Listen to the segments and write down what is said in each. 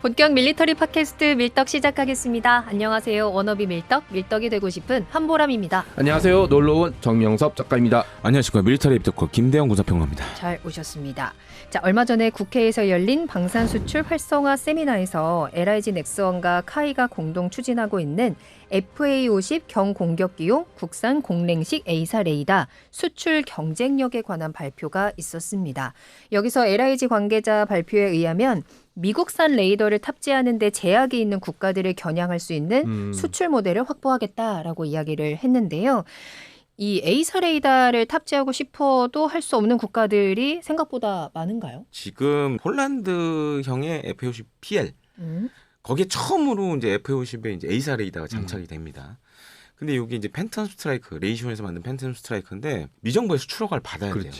본격 밀리터리 팟캐스트 밀떡 시작하겠습니다. 안녕하세요. 워너비 밀떡, 밀떡이 되고 싶은 한보람입니다. 안녕하세요. 놀러온 정명섭 작가입니다. 안녕하십니까. 밀리터리 입덕후 김대영 군사평론가입니다. 잘 오셨습니다. 자, 얼마 전에 국회에서 열린 방산수출 활성화 세미나에서 LIG 넥스원과 카이가 공동 추진하고 있는 FA50 경공격기용 국산 공랭식 A사 레이더 수출 경쟁력에 관한 발표가 있었습니다. 여기서 LIG 관계자 발표에 의하면 미국산 레이더를 탑재하는 데 제약이 있는 국가들을 겨냥할 수 있는 수출 모델을 확보하겠다라고 이야기를 했는데요. 이 A사 레이더를 탑재하고 싶어도 할 수 없는 국가들이 생각보다 많은가요? 지금 폴란드형의 FA50PL 거기에 처음으로 이제 FA50에 이제 A사 레이더가 장착이 됩니다. 근데 여기 이제 팬텀 스트라이크, 레이시온에서 만든 팬텀 스트라이크인데 미정부의 수출 허가를 받아야 돼요.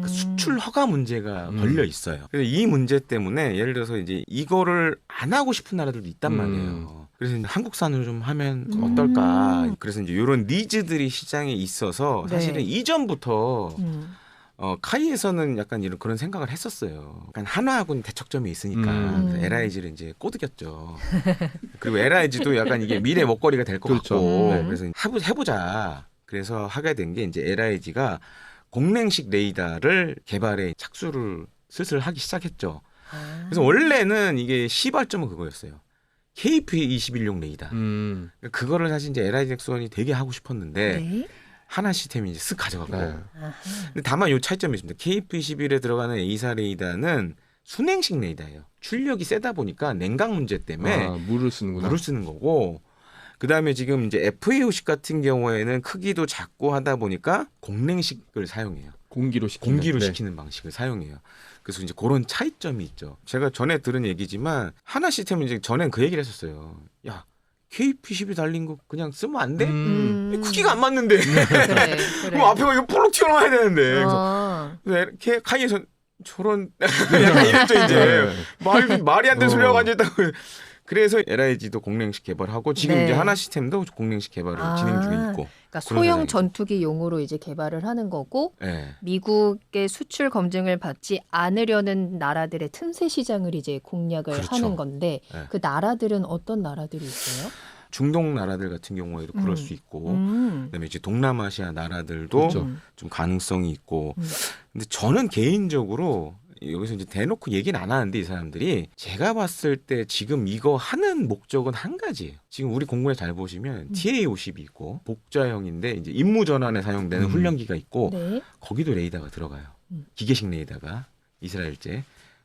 그 수출 허가 문제가 걸려 있어요. 그래서 이 문제 때문에 예를 들어서 이제 이거를 안 하고 싶은 나라들도 있단 말이에요. 그래서 이제 한국산으로 좀 하면 어떨까. 그래서 이제 이런 니즈들이 시장에 있어서 사실은 네. 이전부터 카이에서는 약간 이런 그런 생각을 했었어요. 약간 한화하고는 대척점이 있으니까 그래서 LIG를 이제 꼬드겼죠. 그리고 LIG도 약간 이게 미래 먹거리가 될 것 그렇죠. 같고 네. 그래서 해보자. 그래서 하게 된 게 이제 LIG가 공랭식 레이더를 개발에 착수를 슬슬 하기 시작했죠. 그래서 원래는 이게 시발점은 그거였어요. KP21용 레이더. 그거를 사실 이제 LIG 넥스원이 되게 하고 싶었는데 네. 하나 시스템이 이제 쓱 가져가고. 네. 근데 다만 요 차이점이 있습니다. KP21에 들어가는 A사 레이더는 순행식 레이더예요. 출력이 세다 보니까 냉각 문제 때문에 물을 쓰는구나. 물을 쓰는 거고. 그다음에 지금 이제 FA50 같은 경우에는 크기도 작고 하다 보니까 공랭식을 사용해요. 공기로 시키는. 공기로 네. 시키는 방식을 사용해요. 그래서 이제 그런 차이점이 있죠. 제가 전에 들은 얘기지만 하나 시스템은 이제 전엔 그 얘기를 했었어요. 야, KP12 달린 거 그냥 쓰면 안 돼? 크기가 안 맞는데. 그래. 그럼 앞에가 이거 볼록 튀어나와야 되는데. 그래서 이렇게 카이에서 저런 약간 이랬죠 이제. 말이 안 되는 소리하고 앉아있다고. 그래서 LIG도 공랭식 개발하고 지금 네. 이제 하나 시스템도 공랭식 개발을 진행 중에 있고. 그러니까 그런 소형 상황이죠. 전투기용으로 이제 개발을 하는 거고 네. 미국의 수출 검증을 받지 않으려는 나라들의 틈새 시장을 이제 공략을 그렇죠. 하는 건데 네. 그 나라들은 어떤 나라들이 있어요? 중동 나라들 같은 경우에도 그럴 수 있고 그다음에 이제 동남아시아 나라들도 그렇죠. 좀 가능성이 있고 근데 저는 개인적으로 여기서 이제 대놓고 얘기는 안 하는데 이 사람들이 제가 봤을 때 지금 이거 하는 목적은 한 가지예요. 지금 우리 공군에 잘 보시면 TA50이 있고 복자형인데 이제 임무 전환에 사용되는 훈련기가 있고 네. 거기도 레이더가 들어가요. 기계식 레이더가 이스라엘제.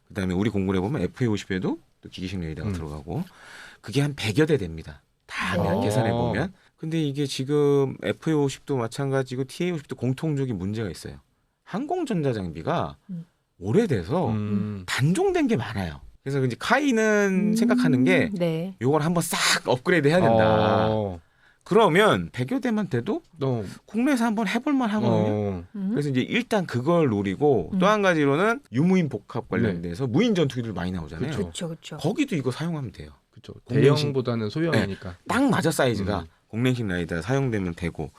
그다음에 우리 공군에 보면 FA50에도 또 기계식 레이더가 들어가고 그게 한 100여 대 됩니다. 다 네. 계산해 보면. 근데 이게 지금 FA50도 마찬가지고 TA50도 공통적인 문제가 있어요. 항공전자 장비가 오래돼서 단종된 게 많아요. 그래서 이제 카이는 생각하는 게 네. 요걸 한번 싹 업그레이드 해야 된다. 그러면 100여 대만 돼도 국내에서 한번 해볼만 하거든요. 그래서 이제 일단 그걸 노리고 또 한 가지로는 유무인 복합 관련돼서 무인 전투기들 많이 나오잖아요. 그렇죠, 그렇죠. 거기도 이거 사용하면 돼요. 그렇죠. 공랭식- 대형보다는 소형이니까. 딱 맞아 사이즈가 공랭식 라이더 사용되면 되고.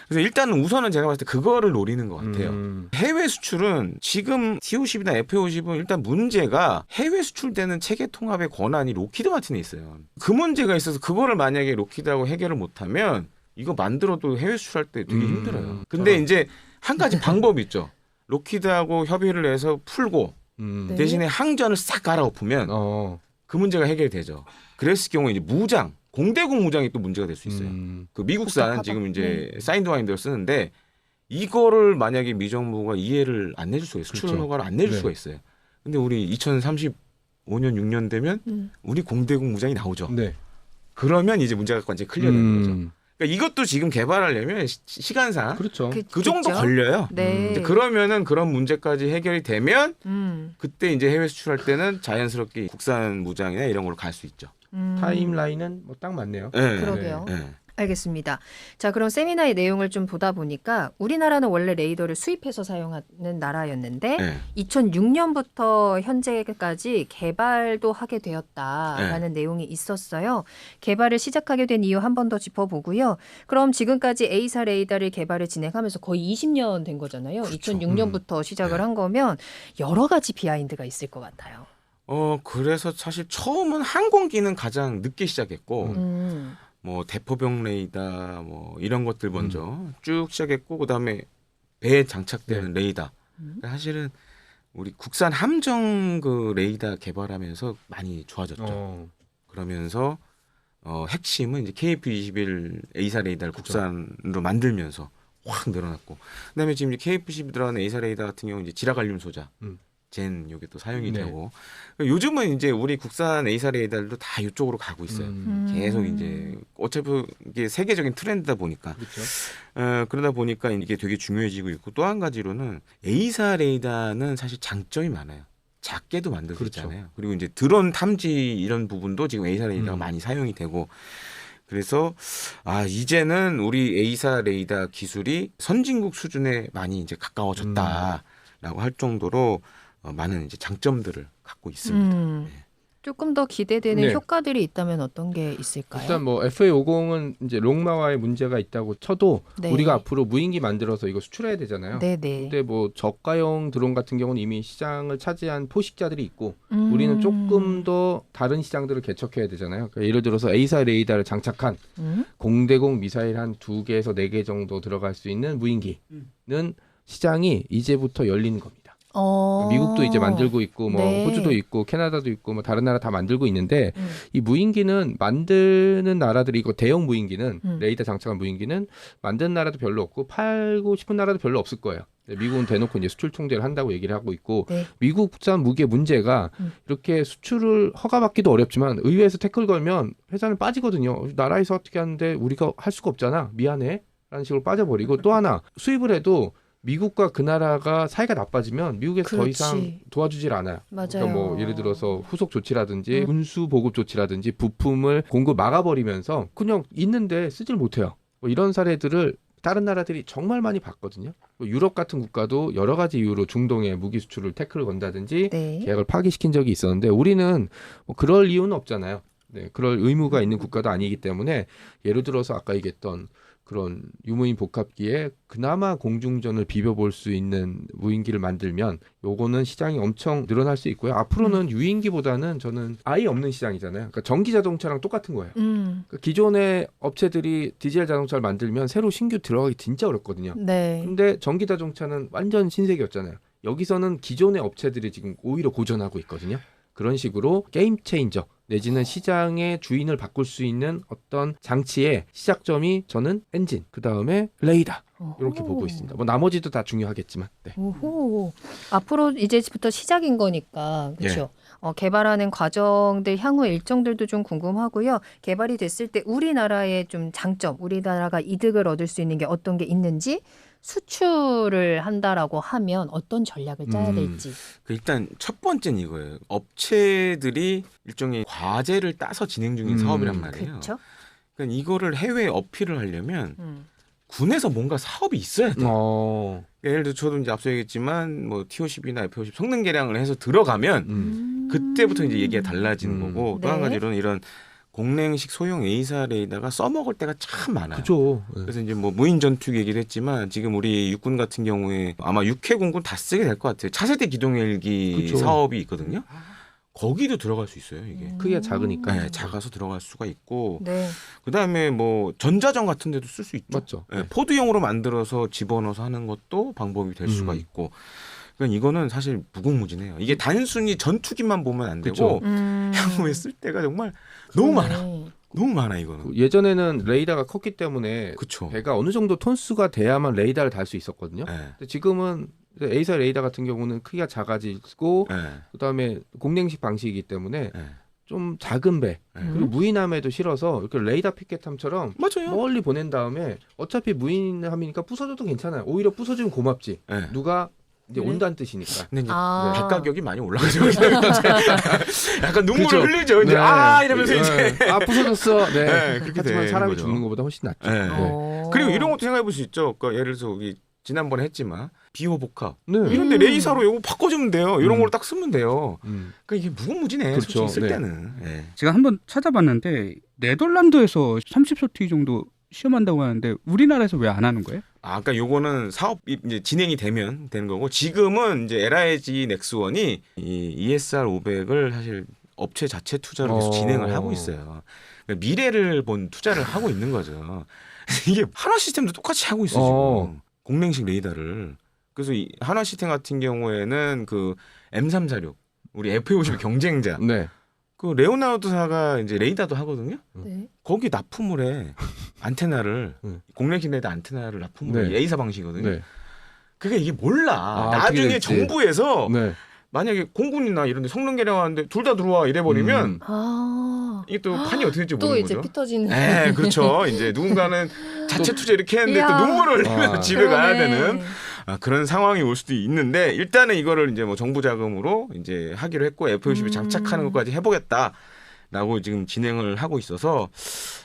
그래서 일단은 우선은 제가 봤을 때 그거를 노리는 것 같아요. 해외 수출은 지금 T50이나 FA50은 일단 문제가 해외 수출되는 체계 통합의 권한이 로키드 마틴에 있어요. 그 문제가 있어서 그거를 만약에 로키드하고 해결을 못하면 이거 만들어도 해외 수출할 때 되게 힘들어요. 근데 이제 한 가지 방법이 있죠. 로키드하고 협의를 해서 풀고 네. 대신에 항전을 싹 갈아엎으면 그 문제가 해결되죠. 그랬을 경우에 이제 무장, 공대공 무장이 또 문제가 될 수 있어요. 그 미국산 복잡하다. 지금 이제 사인드 와인더를 쓰는데 이거를 만약에 미 정부가 이해를 안 내줄 수가 있어요. 수출 그렇죠. 허가를 안 내줄 네. 수가 있어요. 근데 우리 2035년 6년 되면 우리 공대공 무장이 나오죠. 네. 그러면 이제 문제가 완전히 클리어되는 거죠. 그러니까 이것도 지금 개발하려면 시간상 그렇죠. 그 정도 그렇죠? 걸려요. 네. 이제 그러면은 그런 문제까지 해결이 되면 그때 이제 해외 수출할 때는 자연스럽게 국산 무장이나 이런 걸로 갈 수 있죠. 타임라인은 뭐 딱 맞네요. 네. 그러게요. 네. 알겠습니다. 자, 그럼 세미나의 내용을 좀 보다 보니까 우리나라는 원래 레이더를 수입해서 사용하는 나라였는데 네. 2006년부터 현재까지 개발도 하게 되었다라는 내용이 있었어요. 개발을 시작하게 된 이유 한 번 더 짚어보고요. 그럼 지금까지 A사 레이더를 개발을 진행하면서 거의 20년 된 거잖아요. 그렇죠. 2006년부터 시작을 한 거면 여러 가지 비하인드가 있을 것 같아요. 그래서 사실 처음은 항공기는 가장 늦게 시작했고 음. 뭐 대포병 레이더 뭐 이런 것들 먼저 쭉 시작했고 그다음에 배에 장착되는 레이더. 사실은 우리 국산 함정 그 레이더 개발하면서 많이 좋아졌죠. 그러면서 핵심은 이제 KF-21 A사 레이더를 국산으로 만들면서 확 늘어났고, 그다음에 지금 이제 KF-12 들어가는 A사 레이더 같은 경우 이제 지라갈륨 소자, 젠 요게 또 사용이 네. 되고, 요즘은 이제 우리 국산 A사 레이더도 다 이쪽으로 가고 있어요. 계속 이제 어차피 이게 세계적인 트렌드다 보니까. 그렇죠. 그러다 보니까 이게 되게 중요해지고 있고, 또 한 가지로는 A사 레이더는 사실 장점이 많아요. 작게도 만들 수 그렇죠. 있잖아요. 그리고 이제 드론 탐지 이런 부분도 지금 A사 레이더가 많이 사용이 되고, 그래서 이제는 우리 A사 레이더 기술이 선진국 수준에 많이 이제 가까워졌다라고 할 정도로 많은 이제 장점들을 갖고 있습니다. 네. 조금 더 기대되는 네. 효과들이 있다면 어떤 게 있을까요? 일단 뭐 FA50은 이제 롱마와의 문제가 있다고 쳐도 네. 우리가 앞으로 무인기 만들어서 이거 수출해야 되잖아요. 네네. 근데 뭐 저가형 드론 같은 경우는 이미 시장을 차지한 포식자들이 있고 우리는 조금 더 다른 시장들을 개척해야 되잖아요. 그러니까 예를 들어서 A사 레이더를 장착한 공대공 미사일 한 2개에서 4개 정도 들어갈 수 있는 무인기는 시장이 이제부터 열리는 겁니다. 미국도 이제 만들고 있고 뭐 네. 호주도 있고 캐나다도 있고 뭐 다른 나라 다 만들고 있는데 이 무인기는 만드는 나라들이 이거 대형 무인기는 레이더 장착한 무인기는 만드는 나라도 별로 없고 팔고 싶은 나라도 별로 없을 거예요. 미국은 대놓고 이제 수출 통제를 한다고 얘기를 하고 있고 네. 미국산 무기의 문제가 이렇게 수출을 허가받기도 어렵지만 의회에서 태클 걸면 회사는 빠지거든요. 나라에서 어떻게 하는데 우리가 할 수가 없잖아. 미안해. 라는 식으로 빠져버리고 또 하나 수입을 해도 미국과 그 나라가 사이가 나빠지면 미국에서 더 그렇지. 이상 도와주질 않아요. 맞아요. 그러니까 뭐 예를 들어서 후속 조치라든지 운수 보급 조치라든지 부품을 공급 막아버리면서 그냥 있는데 쓰질 못해요. 뭐 이런 사례들을 다른 나라들이 정말 많이 봤거든요. 뭐 유럽 같은 국가도 여러 가지 이유로 중동에 무기 수출을 태클을 건다든지 네. 계약을 파기시킨 적이 있었는데 우리는 뭐 그럴 이유는 없잖아요. 네, 그럴 의무가 있는 국가도 아니기 때문에 예를 들어서 아까 얘기했던 그런 유무인 복합기에 그나마 공중전을 비벼볼 수 있는 무인기를 만들면 요거는 시장이 엄청 늘어날 수 있고요. 앞으로는 유인기보다는 저는 아예 없는 시장이잖아요. 그러니까 전기 자동차랑 똑같은 거예요. 그러니까 기존의 업체들이 디젤 자동차를 만들면 새로 신규 들어가기 진짜 어렵거든요. 네. 근데 전기 자동차는 완전 신세계였잖아요. 여기서는 기존의 업체들이 지금 오히려 고전하고 있거든요. 그런 식으로 게임 체인저 내지는 시장의 주인을 바꿀 수 있는 어떤 장치의 시작점이 저는 엔진, 그 다음에 레이더 이렇게 보고 있습니다. 뭐 나머지도 다 중요하겠지만. 네. 오호. 앞으로 이제부터 시작인 거니까 그렇죠. 개발하는 과정들 향후 일정들도 좀 궁금하고요. 개발이 됐을 때 우리나라의 좀 장점, 우리나라가 이득을 얻을 수 있는 게 어떤 게 있는지 수출을 한다라고 하면 어떤 전략을 짜야 될지. 일단 첫 번째는 이거예요. 업체들이 일종의 과제를 따서 진행 중인 사업이란 말이에요. 그렇죠. 그러니까 이거를 해외에 어필을 하려면 군에서 뭔가 사업이 있어야 돼요. 그러니까 예를 들어 저도 이제 앞서 얘기했지만 뭐 TO10이나 F50 성능 개량을 해서 들어가면 그때부터 이제 얘기가 달라지는 거고 또 한 네. 가지로는 이런 공랭식 소형 A사 레이더가 써먹을 때가 참 많아요. 그죠. 그래서 이제 뭐 무인 전투기 얘기를 했지만 지금 우리 육군 같은 경우에 아마 육해공군 다 쓰게 될 것 같아요. 차세대 기동 헬기 그쵸. 사업이 있거든요. 거기도 들어갈 수 있어요, 이게. 크기가 작으니까. 네, 작아서 들어갈 수가 있고 네. 그다음에 뭐 전자전 같은 데도 쓸 수 있죠. 맞죠. 네, 포드용으로 만들어서 집어넣어서 하는 것도 방법이 될 수가 있고. 그러니까 이거는 사실 무궁무진해요. 이게 단순히 전투기만 보면 안 되고 그쵸. 향후에 쓸 때가 정말 너무 많아. 너무 많아 이거는. 예전에는 레이더가 컸기 때문에 그렇죠. 배가 어느 정도 톤수가 돼야만 레이더를 달 수 있었거든요. 네. 근데 지금은 A사 레이더 같은 경우는 크기가 작아지고 네. 그다음에 공랭식 방식이기 때문에 네. 좀 작은 배 그리고 무인함에도 실어서 이렇게 레이더 피켓함처럼 맞아요. 멀리 보낸 다음에 어차피 무인함이니까 부서져도 괜찮아요. 오히려 부서지면 고맙지. 네. 누가 이제 온다는 뜻이니까. 근데 이제 아. 배 가격이 많이 올라가죠. 약간 눈물을 그쵸. 흘리죠. 이제 네. 이러면서 이제. 부서졌어. 네. 네, 그렇게 하지만 되는 사람이 거죠. 죽는 것보다 훨씬 낫죠. 네. 네. 그리고 이런 것도 생각해 볼 수 있죠. 그러니까 예를 들어서 우리 지난번에 했지만 비호복합 네. 이런데 레이사로 이거 바꿔주면 돼요. 이런 걸로 딱 쓰면 돼요. 그러니까 이게 무궁무진해. 그렇죠. 솔직히 쓸 네. 때는. 네. 제가 한번 찾아봤는데 네덜란드에서 30소티 정도 시험한다고 하는데 우리나라에서 왜 안 하는 거예요? 그러니까 요거는 사업이 이제 진행이 되면 되는 거고 지금은 이제 LIG 넥스원이 이 ESR 500을 사실 업체 자체 투자로 계속 진행을 하고 있어요. 그러니까 미래를 본 투자를 하고 있는 거죠. 이게 한화 시스템도 똑같이 하고 있어요. 지금. 공랭식 레이더를. 그래서 이 한화 시스템 같은 경우에는 그 M346 우리 FA50 경쟁자 네. 그 레오나르도사가 이제 레이더도 하거든요. 네. 거기 납품을 해 안테나를 공랭식 레이더 안테나를 납품을 해. A사 방식이거든요. 네. 그게 이게 몰라. 어떻게 나중에 될지. 정부에서 네. 만약에 공군이나 이런 데 성능 개량하는데 둘 다 들어와 이래버리면 이게 또 판이 어떻게 될지 또 모르는 이제 거죠. 피 터지는. 네, 그렇죠. 이제 누군가는 자체 투자 이렇게 했는데 또 이야. 눈물을 흘리면서 집에 가야 그러네. 되는 그런 상황이 올 수도 있는데 일단은 이거를 이제 뭐 정부 자금으로 이제 하기로 했고 FA50에 장착하는 것까지 해보겠다라고 지금 진행을 하고 있어서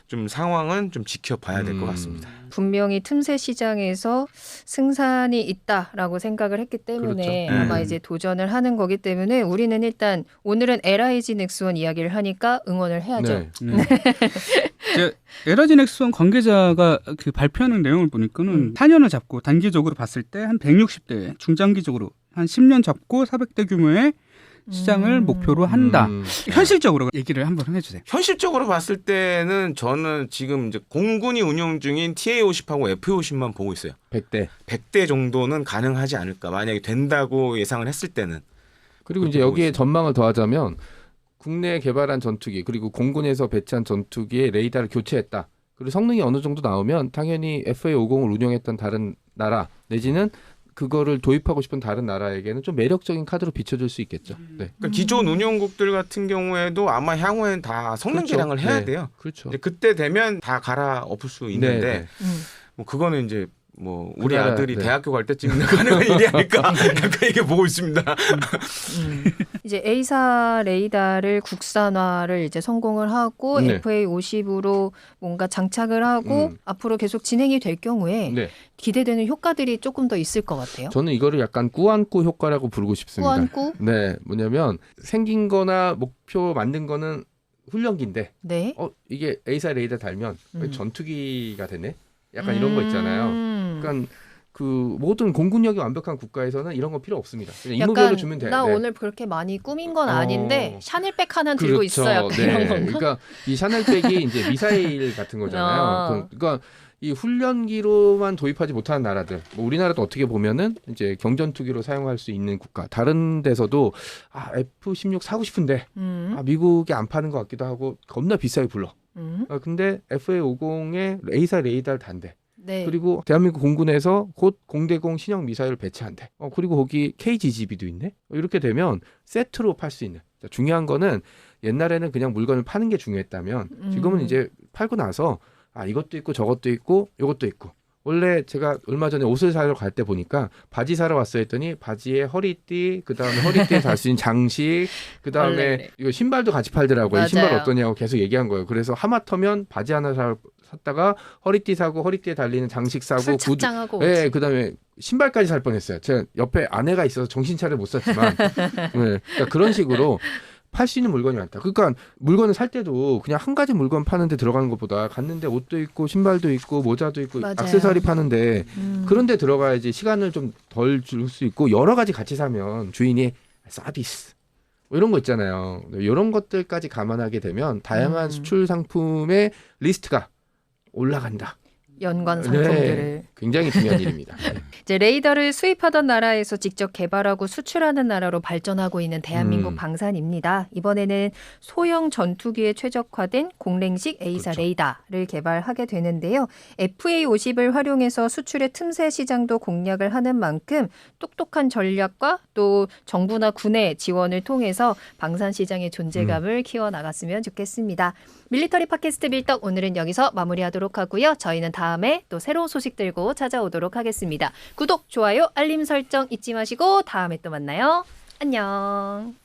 좀 상황은 좀 지켜봐야 될 것 같습니다. 분명히 틈새 시장에서 승산이 있다라고 생각을 했기 때문에 그렇죠. 아마 이제 도전을 하는 거기 때문에 우리는 일단 오늘은 LIG 넥스원 이야기를 하니까 응원을 해야죠. 네. 이제 LIG 넥스원 관계자가 그 발표하는 내용을 보니까는 4년을 잡고 단기적으로 봤을 때 한 160대, 중장기적으로 한 10년 잡고 400대 규모의 시장을 목표로 한다. 현실적으로 얘기를 한번 해주세요. 현실적으로 봤을 때는 저는 지금 이제 공군이 운용 중인 TA50하고 FA50만 보고 있어요. 100대. 100대 정도는 가능하지 않을까. 만약에 된다고 예상을 했을 때는. 그리고 이제 여기에 전망을 더하자면 국내에 개발한 전투기 그리고 공군에서 배치한 전투기의 레이더를 교체했다. 그리고 성능이 어느 정도 나오면 당연히 FA50을 운영했던 다른 나라 내지는 그거를 도입하고 싶은 다른 나라에게는 좀 매력적인 카드로 비춰줄 수 있겠죠. 네. 그러니까 기존 운용국들 같은 경우에도 아마 향후엔 다 성능 그렇죠. 개량을 해야 네. 돼요. 그렇죠. 이제 그때 되면 다 갈아엎을 수 있는데 네, 네. 뭐 그거는 이제 뭐 우리 나라, 아들이 네. 대학교 갈 때쯤이면 가능한 일이 아닐까 약간 이게 보고 있습니다. 이제 A사 레이더를 국산화를 이제 성공을 하고 네. FA50으로 뭔가 장착을 하고 앞으로 계속 진행이 될 경우에 네. 기대되는 효과들이 조금 더 있을 것 같아요. 저는 이거를 약간 꾸안꾸 효과라고 부르고 싶습니다. 꾸안꾸? 네, 뭐냐면 생긴 거나 목표 만든 거는 훈련기인데 네. 이게 A사 레이더 달면 전투기가 되네? 약간 이런 거 있잖아요. 그러니까 그 모든 공군력이 완벽한 국가에서는 이런 거 필요 없습니다. 그냥 임무별로 약간 주면 돼. 나 네. 오늘 그렇게 많이 꾸민 건 아닌데 샤넬백 하나 들고 그렇죠. 있어 약간 이런 네. 건가? 그러니까 이 샤넬백이 이제 미사일 같은 거잖아요. 그러니까 이 훈련기로만 도입하지 못하는 나라들, 뭐 우리나라도 어떻게 보면은 이제 경전투기로 사용할 수 있는 국가, 다른 데서도 F-16 사고 싶은데 미국이 안 파는 것 같기도 하고 겁나 비싸게 불러. 근데 FA50에 A사 레이더를 단대. 네. 그리고 대한민국 공군에서 곧 공대공 신형 미사일을 배치한대. 그리고 거기 KGGB도 있네. 이렇게 되면 세트로 팔 수 있는. 중요한 거는 옛날에는 그냥 물건을 파는 게 중요했다면 지금은 이제 팔고 나서 이것도 있고 저것도 있고 이것도 있고. 원래 제가 얼마 전에 옷을 사러 갈 때 보니까 바지 사러 왔어 했더니 바지에 허리띠, 그다음에 허리띠에 달 수 있는 장식, 그다음에 이거 신발도 같이 팔더라고요. 맞아요. 이 신발 어떠냐고 계속 얘기한 거예요. 그래서 하마터면 바지 하나 샀다가 허리띠 사고 허리띠에 달리는 장식 사고 착장하고 네, 그다음에 신발까지 살 뻔했어요. 제가 옆에 아내가 있어서 정신 차려 못 샀지만 네, 그러니까 그런 식으로 팔 수 있는 물건이 많다. 그러니까 물건을 살 때도 그냥 한 가지 물건 파는데 들어가는 것보다 갔는데 옷도 있고 신발도 있고 모자도 있고 맞아요. 액세서리 파는데 그런 데 들어가야지 시간을 좀 덜 줄 수 있고 여러 가지 같이 사면 주인이 서비스 뭐 이런 거 있잖아요. 이런 것들까지 감안하게 되면 다양한 수출 상품의 리스트가 올라간다. 연관 상품들을. 네, 굉장히 중요한 일입니다. 이제 레이더를 수입하던 나라에서 직접 개발하고 수출하는 나라로 발전하고 있는 대한민국 방산입니다. 이번에는 소형 전투기에 최적화된 공랭식 A사 그렇죠. 레이더를 개발하게 되는데요. FA50을 활용해서 수출의 틈새 시장도 공략을 하는 만큼 똑똑한 전략과 또 정부나 군의 지원을 통해서 방산 시장의 존재감을 키워나갔으면 좋겠습니다. 밀리터리 팟캐스트 밀떡 오늘은 여기서 마무리하도록 하고요. 저희는 다음에 또 새로운 소식 들고 찾아오도록 하겠습니다. 구독, 좋아요, 알림 설정 잊지 마시고 다음에 또 만나요. 안녕.